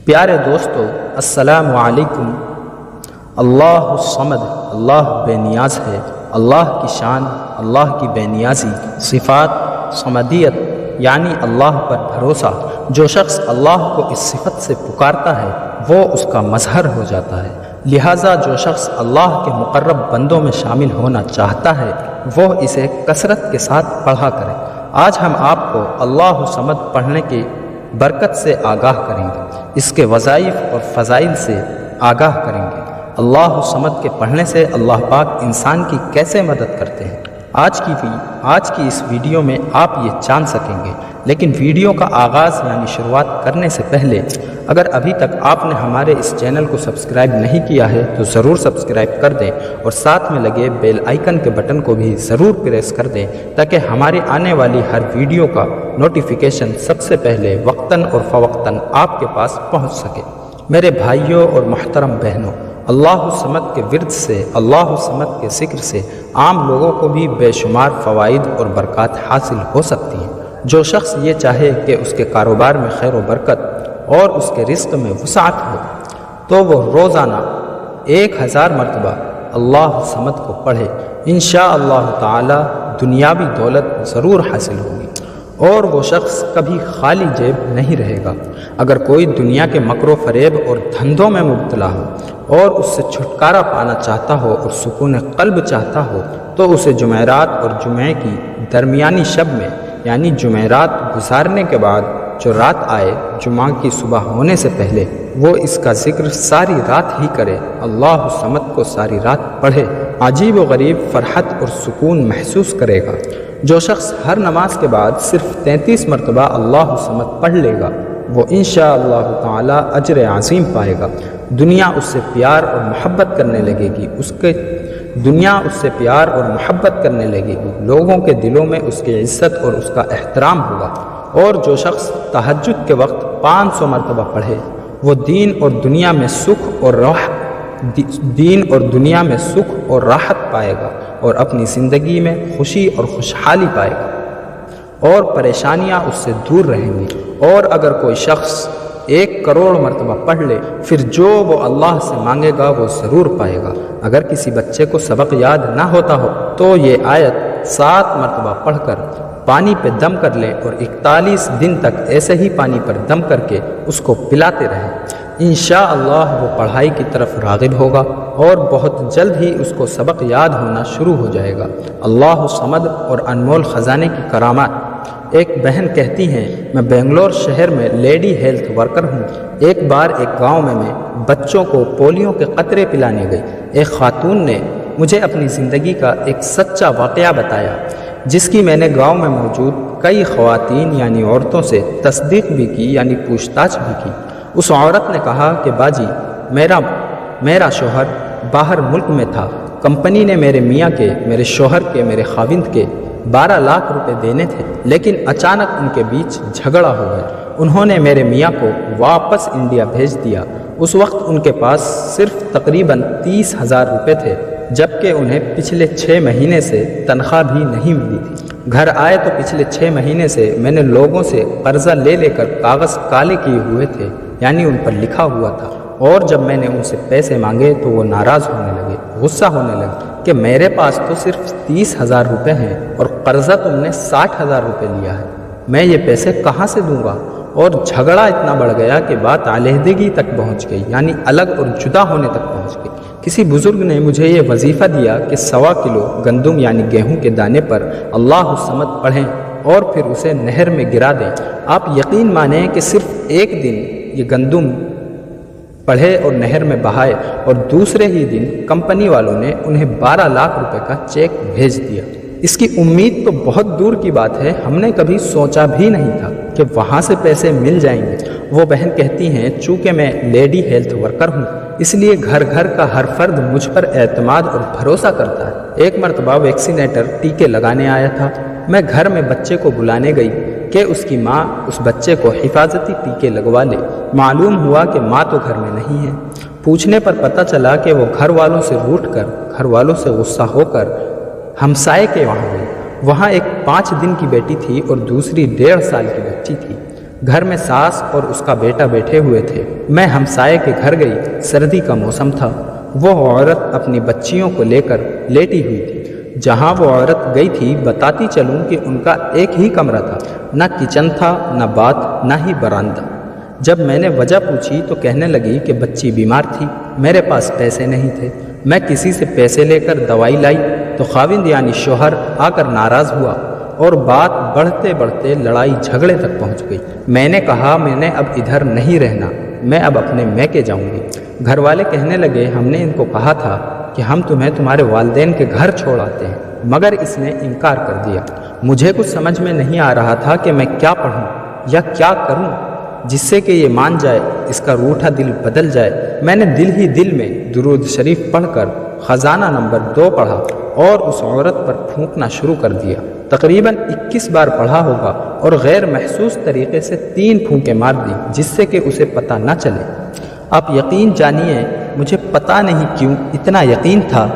پیارے دوستو، السلام علیکم۔ اللہ الصمد، اللہ بے نیاز ہے۔ اللہ کی شان، اللہ کی بے نیازی، صفات صمدیت یعنی اللہ پر بھروسہ۔ جو شخص اللہ کو اس صفت سے پکارتا ہے وہ اس کا مظہر ہو جاتا ہے، لہٰذا جو شخص اللہ کے مقرب بندوں میں شامل ہونا چاہتا ہے وہ اسے کثرت کے ساتھ پڑھا کرے۔ آج ہم آپ کو اللہ الصمد پڑھنے کی برکت سے آگاہ کریں گے، اس کے وظائف اور فضائل سے آگاہ کریں گے۔ اللہ الصمد کے پڑھنے سے اللہ پاک انسان کی کیسے مدد کرتے ہیں، آج کی اس ویڈیو میں آپ یہ جان سکیں گے۔ لیکن ویڈیو کا آغاز یعنی شروعات کرنے سے پہلے اگر ابھی تک آپ نے ہمارے اس چینل کو سبسکرائب نہیں کیا ہے تو ضرور سبسکرائب کر دیں اور ساتھ میں لگے بیل آئیکن کے بٹن کو بھی ضرور پریس کر دیں تاکہ ہماری آنے والی ہر ویڈیو کا نوٹیفیکیشن سب سے پہلے وقتاً اور فوقتاً آپ کے پاس پہنچ سکے۔ میرے بھائیوں اور محترم بہنوں، اللہ الصمد کے ورد سے، اللہ الصمد کے ذکر سے عام لوگوں کو بھی بے شمار فوائد اور برکات حاصل ہو سکتی ہیں۔ جو شخص یہ چاہے کہ اس کے کاروبار میں خیر و برکت اور اس کے رزق میں وسعت ہو تو وہ روزانہ 1000 مرتبہ اللہ الصمد کو پڑھے، انشاءاللہ تعالی دنیاوی دولت ضرور حاصل ہوگی اور وہ شخص کبھی خالی جیب نہیں رہے گا۔ اگر کوئی دنیا کے مکر و فریب اور دھندوں میں مبتلا ہو اور اس سے چھٹکارا پانا چاہتا ہو اور سکون قلب چاہتا ہو تو اسے جمعرات اور جمعے کی درمیانی شب میں یعنی جمعرات گزارنے کے بعد جو رات آئے، جمعہ کی صبح ہونے سے پہلے، وہ اس کا ذکر ساری رات ہی کرے، اللہ الصمد کو ساری رات پڑھے۔ عجیب و غریب فرحت اور سکون محسوس کرے گا۔ جو شخص ہر نماز کے بعد صرف 33 مرتبہ اللہ الصمد پڑھ لے گا وہ انشاءاللہ تعالی اجر عظیم پائے گا۔ دنیا اس سے پیار اور محبت کرنے لگے گی، لوگوں کے دلوں میں اس کی عزت اور اس کا احترام ہوگا۔ اور جو شخص تہجد کے وقت 500 مرتبہ پڑھے وہ دین اور دنیا میں سکھ اور راحت پائے گا اور اپنی زندگی میں خوشی اور خوشحالی پائے گا اور پریشانیاں اس سے دور رہیں گی۔ اور اگر کوئی شخص 1 کروڑ مرتبہ پڑھ لے پھر جو وہ اللہ سے مانگے گا وہ ضرور پائے گا۔ اگر کسی بچے کو سبق یاد نہ ہوتا ہو تو یہ آیت 7 مرتبہ پڑھ کر پانی پہ دم کر لے اور 41 دن تک ایسے ہی پانی پر دم کر کے اس کو پلاتے رہیں، انشاءاللہ وہ پڑھائی کی طرف راغب ہوگا اور بہت جلد ہی اس کو سبق یاد ہونا شروع ہو جائے گا۔ اللہ الصمد اور انمول خزانے کی کرامات۔ ایک بہن کہتی ہیں، میں بنگلور شہر میں لیڈی ہیلتھ ورکر ہوں۔ ایک بار ایک گاؤں میں بچوں کو پولیو کے قطرے پلانے گئی۔ ایک خاتون نے مجھے اپنی زندگی کا ایک سچا واقعہ بتایا جس کی میں نے گاؤں میں موجود کئی خواتین یعنی عورتوں سے تصدیق بھی کی یعنی پوچھ تاچھ بھی کی۔ اس عورت نے کہا کہ باجی، میرا شوہر باہر ملک میں تھا۔ کمپنی نے میرے میاں کے، میرے شوہر کے، میرے خاوند کے 12 لاکھ روپے دینے تھے، لیکن اچانک ان کے بیچ جھگڑا ہو گیا۔ انہوں نے میرے میاں کو واپس انڈیا بھیج دیا۔ اس وقت ان کے پاس صرف تقریباً 30,000 روپے تھے، جبکہ انہیں پچھلے 6 مہینے سے تنخواہ بھی نہیں ملی تھی۔ گھر آئے تو پچھلے 6 مہینے سے میں نے لوگوں سے قرضہ لے کر کاغذ کالے کیے ہوئے تھے، یعنی ان پر لکھا ہوا تھا، اور جب میں نے ان سے پیسے مانگے تو وہ ناراض ہونے لگے، غصہ ہونے لگے کہ میرے پاس تو صرف 30,000 روپے ہیں اور قرضہ تم نے 60,000 روپے لیا ہے، میں یہ پیسے کہاں سے دوں گا؟ اور جھگڑا اتنا بڑھ گیا کہ بات علیحدگی تک پہنچ گئی، یعنی الگ اور جدا ہونے تک پہنچ گئی۔ کسی بزرگ نے مجھے یہ وظیفہ دیا کہ 1.25 کلو گندم یعنی گیہوں کے دانے پر اللہ الصمد پڑھیں اور پھر اسے نہر میں گرا دیں۔ آپ یقین مانیں کہ صرف ایک دن یہ گندم پڑھے اور نہر میں بہائے اور دوسرے ہی دن کمپنی والوں نے انہیں 12 لاکھ روپے کا چیک بھیج دیا۔ اس کی امید تو بہت دور کی بات ہے، ہم نے کبھی سوچا بھی نہیں تھا کہ وہاں سے پیسے مل جائیں گے۔ وہ بہن کہتی ہیں، چونکہ میں لیڈی ہیلتھ ورکر ہوں اس لیے گھر گھر کا ہر فرد مجھ پر اعتماد اور بھروسہ کرتا ہے۔ ایک مرتبہ ویکسینیٹر ٹیکے لگانے آیا تھا، میں گھر میں بچے کو بلانے گئی کہ اس کی ماں اس بچے کو حفاظتی ٹیکے لگوا لے۔ معلوم ہوا کہ ماں تو گھر میں نہیں ہے۔ پوچھنے پر پتہ چلا کہ وہ گھر والوں سے روٹھ کر، گھر والوں سے غصہ ہو کر ہمسائے کے وہاں گئی۔ وہاں ایک 5 دن کی بیٹی تھی اور دوسری 1.5 سال کی بچی تھی۔ گھر میں ساس اور اس کا بیٹا بیٹھے ہوئے تھے۔ میں ہمسائے کے گھر گئی، سردی کا موسم تھا۔ وہ عورت اپنی بچیوں کو لے کر لیٹی ہوئی تھی۔ جہاں وہ عورت گئی تھی بتاتی چلوں کہ ان کا ایک ہی کمرہ تھا، نہ کچن تھا، نہ باتھ، نہ ہی برآمدہ۔ جب میں نے وجہ پوچھی تو کہنے لگی کہ بچی بیمار تھی، میرے پاس پیسے نہیں تھے، میں کسی سے پیسے لے کر دوائی لائی تو خاوند یعنی شوہر آ کر ناراض ہوا اور بات بڑھتے بڑھتے لڑائی جھگڑے تک پہنچ گئی۔ میں نے کہا میں نے اب ادھر نہیں رہنا، میں اب اپنے میکے جاؤں گی۔ گھر والے کہنے لگے ہم نے ان کو کہا تھا کہ ہم تمہیں تمہارے والدین کے گھر چھوڑ آتے ہیں، مگر اس نے انکار کر دیا۔ مجھے کچھ سمجھ میں نہیں آ رہا تھا کہ میں کیا پڑھوں یا کیا کروں جس سے کہ یہ مان جائے، اس کا روٹھا دل بدل جائے۔ میں نے دل ہی دل میں درود شریف پڑھ کر خزانہ نمبر 2 پڑھا اور اس عورت پر پھونکنا شروع کر دیا۔ تقریباً 21 بار پڑھا ہوگا اور غیر محسوس طریقے سے 3 پھونکیں مار دی جس سے کہ اسے پتہ نہ چلے۔ آپ یقین جانیے مجھے پتہ نہیں کیوں اتنا یقین تھا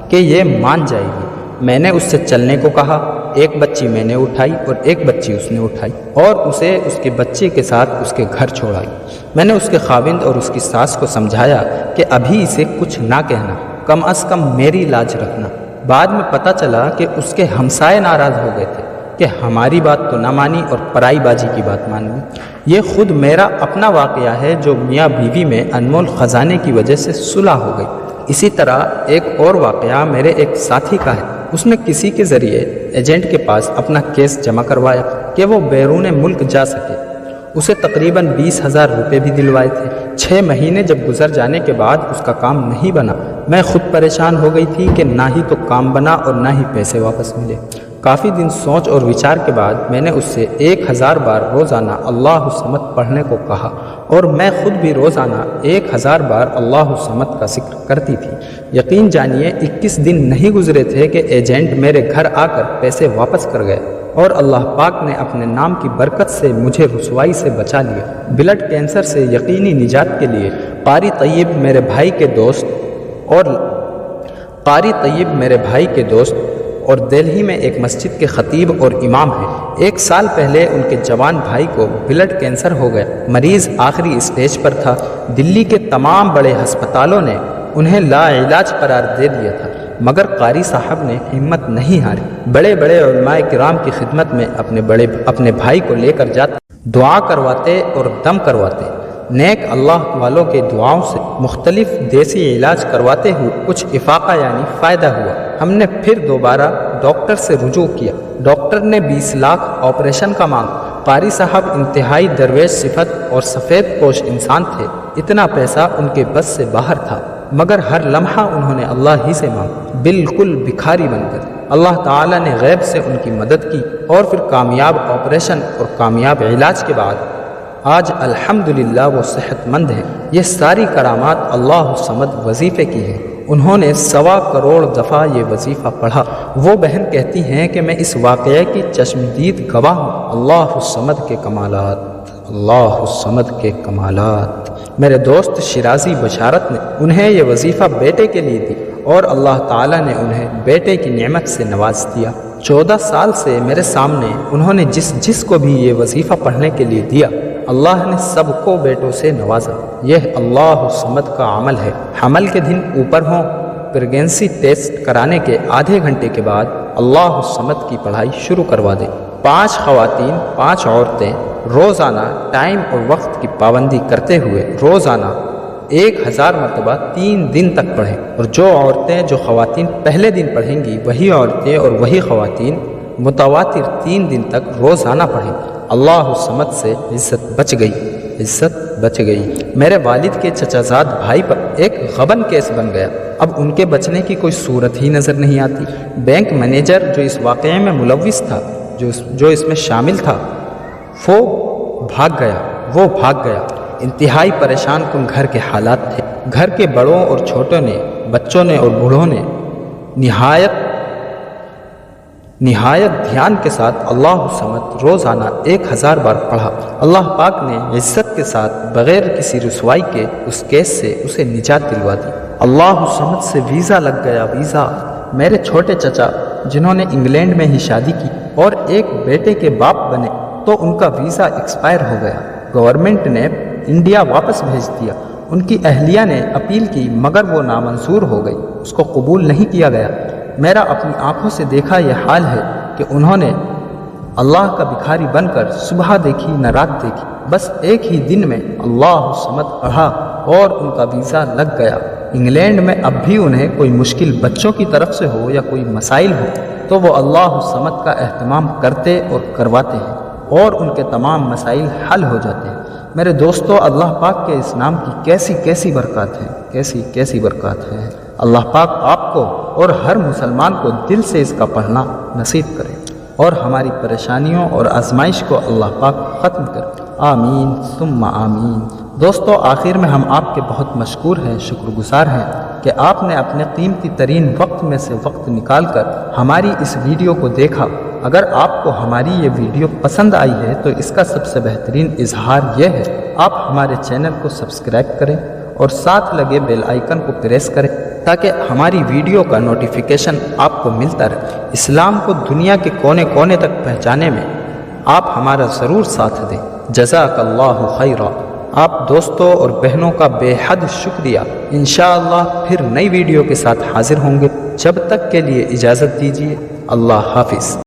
کہ یہ مان جائے گی۔ میں نے اس سے چلنے کو کہا، ایک بچی میں نے اٹھائی اور ایک بچی اس نے اٹھائی اور اسے اس کے بچے کے ساتھ اس کے گھر چھوڑائی۔ میں نے اس کے خاوند اور اس کی ساس کو سمجھایا کہ ابھی اسے کچھ نہ کہنا، کم از کم میری لاج رکھنا۔ بعد میں پتہ چلا کہ اس کے ہمسائے ناراض ہو گئے تھے کہ ہماری بات تو نہ مانی اور پرائی بازی کی بات مان لی۔ یہ خود میرا اپنا واقعہ ہے جو میاں بیوی میں انمول خزانے کی وجہ سے صلح ہو گئی۔ اسی طرح ایک اور واقعہ میرے ایک ساتھی کا ہے۔ اس نے کسی کے ذریعے ایجنٹ کے پاس اپنا کیس جمع کروایا کہ وہ بیرون ملک جا سکے۔ اسے تقریباً 20,000 روپے بھی دلوائے تھے۔ 6 مہینے جب گزر جانے کے بعد اس کا کام نہیں بنا، میں خود پریشان ہو گئی تھی کہ نہ ہی تو کام بنا اور نہ ہی پیسے واپس ملے۔ کافی دن سوچ اور وچار کے بعد میں نے اس سے 1000 بار روزانہ اللہ الصمد پڑھنے کو کہا اور میں خود بھی روزانہ 1000 بار اللہ الصمد کا ذکر کرتی تھی۔ یقین جانیے 21 دن نہیں گزرے تھے کہ ایجنٹ میرے گھر آ کر پیسے واپس کر گئے اور اللہ پاک نے اپنے نام کی برکت سے مجھے رسوائی سے بچا لیا۔ بلڈ کینسر سے یقینی نجات کے لیے قاری طیب میرے بھائی کے دوست اور دہلی میں ایک مسجد کے خطیب اور امام ہیں۔ 1 سال پہلے ان کے جوان بھائی کو بلڈ کینسر ہو گیا۔ مریض آخری اسٹیج پر تھا۔ دلی کے تمام بڑے ہسپتالوں نے انہیں لا علاج قرار دے دیا تھا، مگر قاری صاحب نے ہمت نہیں ہاری۔ بڑے بڑے علماء کرام کی خدمت میں اپنے بھائی کو لے کر جاتے، دعا کرواتے اور دم کرواتے۔ نیک اللہ والوں کے دعاؤں سے مختلف دیسی علاج کرواتے ہوئے کچھ افاقہ یعنی فائدہ ہوا۔ ہم نے پھر دوبارہ ڈاکٹر سے رجوع کیا۔ ڈاکٹر نے 20 لاکھ آپریشن کا مانگ۔ قاری صاحب انتہائی درویش صفت اور سفید پوش انسان تھے۔ اتنا پیسہ ان کے بس سے باہر تھا، مگر ہر لمحہ انہوں نے اللہ ہی سے مانگا، بالکل بھکاری بن کر۔ اللہ تعالیٰ نے غیب سے ان کی مدد کی اور پھر کامیاب آپریشن اور کامیاب علاج کے بعد آج الحمدللہ وہ صحت مند ہیں۔ یہ ساری کرامات اللہ الصمد وظیفے کی ہیں۔ انہوں نے 1.25 کروڑ دفعہ یہ وظیفہ پڑھا۔ وہ بہن کہتی ہیں کہ میں اس واقعے کی چشمدید گواہ ہوں۔ اللہ الصمد کے کمالات، اللہ الصمد کے کمالات۔ میرے دوست شیرازی بشارت نے انہیں یہ وظیفہ بیٹے کے لیے دی اور اللہ تعالیٰ نے انہیں بیٹے کی نعمت سے نواز دیا۔ 14 سال سے میرے سامنے انہوں نے جس کو بھی یہ وظیفہ پڑھنے کے لیے دیا، اللہ نے سب کو بیٹوں سے نوازا۔ یہ اللہ الصمد کا عمل ہے۔ حمل کے دن اوپر ہوں، پریگنینسی ٹیسٹ کرانے کے آدھے گھنٹے کے بعد اللہ الصمد کی پڑھائی شروع کروا دیں۔ 5 خواتین 5 عورتیں روزانہ ٹائم اور وقت کی پابندی کرتے ہوئے روزانہ 1000 مرتبہ 3 دن تک پڑھیں، اور جو خواتین پہلے دن پڑھیں گی وہی عورتیں اور وہی خواتین متواتر 3 دن تک روزانہ پڑھیں۔ اللہ الصمد سے عزت بچ گئی۔ میرے والد کے چچا زاد بھائی پر ایک غبن کیس بن گیا۔ اب ان کے بچنے کی کوئی صورت ہی نظر نہیں آتی۔ بینک مینیجر جو اس واقعے میں ملوث تھا، جو اس میں شامل تھا، وہ بھاگ گیا۔ انتہائی پریشان کن گھر کے حالات تھے۔ گھر کے بڑوں اور چھوٹوں نے، بچوں نے اور بوڑھوں نے نہایت دھیان کے ساتھ اللہ الصمد روزانہ 1000 بار پڑھا۔ اللہ پاک نے عزت کے ساتھ بغیر کسی رسوائی کے اس کیس سے اسے نجات دلوا دی۔ اللہ الصمد سے ویزا لگ گیا، ویزا۔ میرے چھوٹے چچا جنہوں نے انگلینڈ میں ہی شادی کی اور ایک بیٹے کے باپ بنے، تو ان کا ویزا ایکسپائر ہو گیا، گورنمنٹ نے انڈیا واپس بھیج دیا۔ ان کی اہلیہ نے اپیل کی مگر وہ نامنظور ہو گئی، اس کو قبول نہیں کیا گیا۔ میرا اپنی آنکھوں سے دیکھا یہ حال ہے کہ انہوں نے اللہ کا بھکاری بن کر صبح دیکھی نہ رات دیکھی، بس ایک ہی دن میں اللہ صمد پڑھا اور ان کا ویزا لگ گیا۔ انگلینڈ میں اب بھی انہیں کوئی مشکل بچوں کی طرف سے ہو یا کوئی مسائل ہو تو وہ اللہ صمد کا اہتمام کرتے اور کرواتے ہیں اور ان کے تمام مسائل حل ہو جاتے ہیں۔ میرے دوستو، اللہ پاک کے اس نام کی کیسی کیسی برکات ہیں، کیسی کیسی برکات ہیں۔ اللہ پاک آپ کو اور ہر مسلمان کو دل سے اس کا پڑھنا نصیب کرے اور ہماری پریشانیوں اور آزمائش کو اللہ پاک ختم کرے، آمین ثم آمین۔ دوستو، آخر میں ہم آپ کے بہت مشکور ہیں، شکر گزار ہیں کہ آپ نے اپنے قیمتی ترین وقت میں سے وقت نکال کر ہماری اس ویڈیو کو دیکھا۔ اگر آپ کو ہماری یہ ویڈیو پسند آئی ہے تو اس کا سب سے بہترین اظہار یہ ہے آپ ہمارے چینل کو سبسکرائب کریں اور ساتھ لگے بیل آئیکن کو پریس کریں تاکہ ہماری ویڈیو کا نوٹیفیکیشن آپ کو ملتا رہے۔ اسلام کو دنیا کے کونے کونے تک پہنچانے میں آپ ہمارا ضرور ساتھ دیں۔ جزاک اللہ خیرا۔ آپ دوستوں اور بہنوں کا بے حد شکریہ۔ انشاءاللہ پھر نئی ویڈیو کے ساتھ حاضر ہوں گے، جب تک کے لیے اجازت دیجیے، اللہ حافظ۔